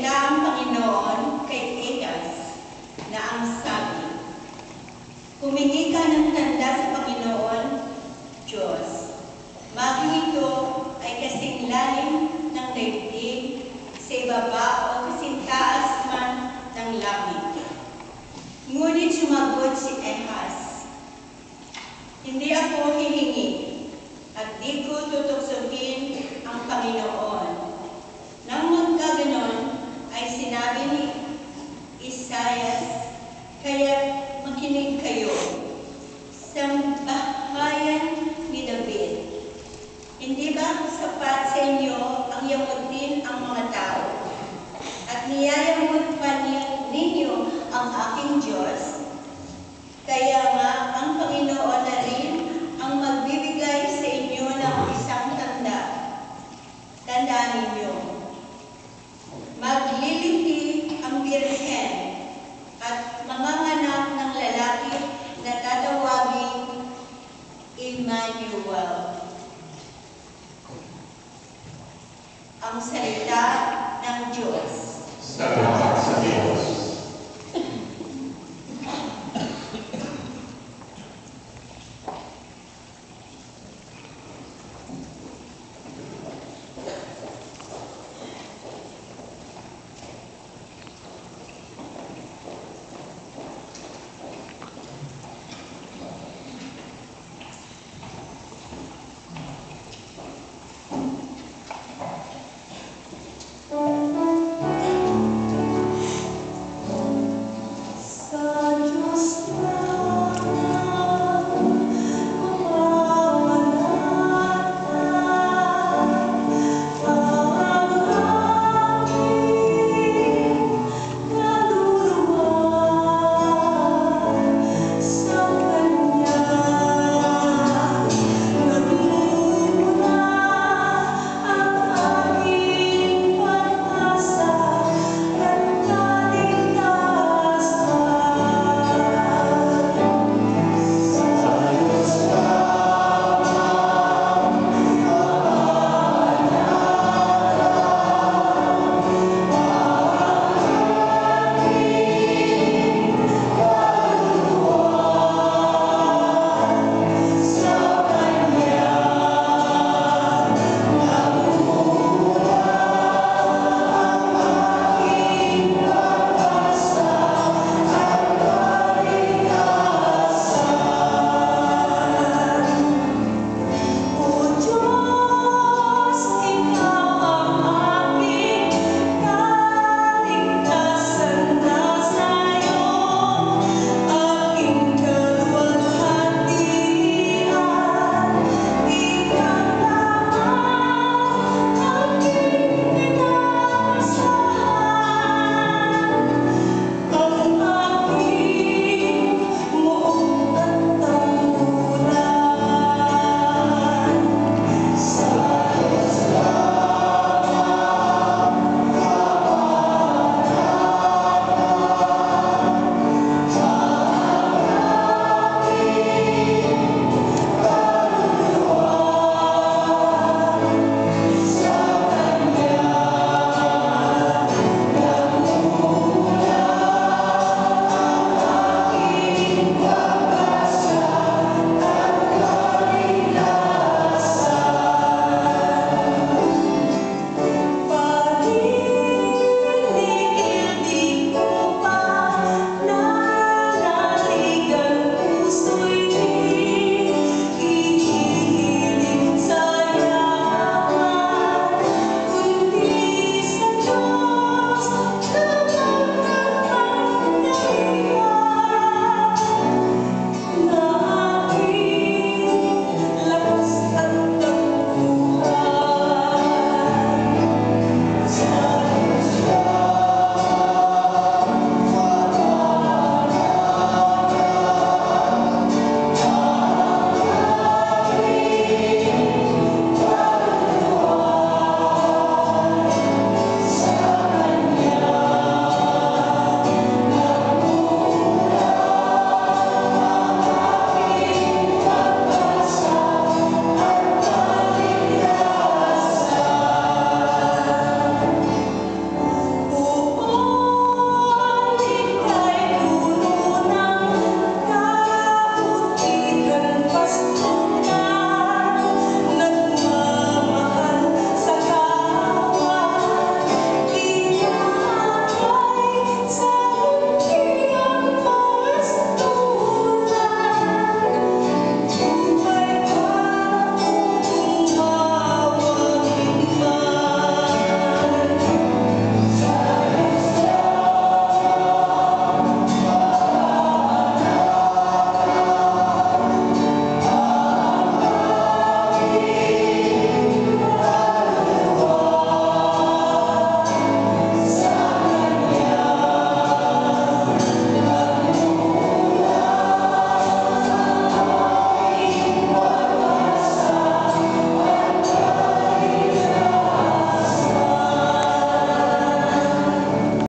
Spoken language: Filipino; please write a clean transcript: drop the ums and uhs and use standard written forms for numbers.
nagsalita ang Panginoon kay Ahaz na ang sabi, "Humingi ka ng tanda sa Panginoon, Diyos. Maging ito ay kasing lalim ng daigdig sa ibaba o kasing taas man ng langit." Ngunit sumagot si Ahaz, "Hindi ako hihingi at di ko tutuksohin ang Panginoon." Nang magkaganon ay sinabi ni Isaias, "Kaya makinig kayo, sambahayan ni David. Hindi ba sapat sa inyo ang yamutin ang mga tao? At niyayamot pa ninyo ang aking Diyos? Kaya nga ang Panginoon na rin ang magbibigay sa inyo ng isang tanda. Tandaan ninyo, magliliti ang birhen at manganganak ng lalaki na tatawaging Emmanuel." Ang salita ng Diyos. Salamat sa Diyos.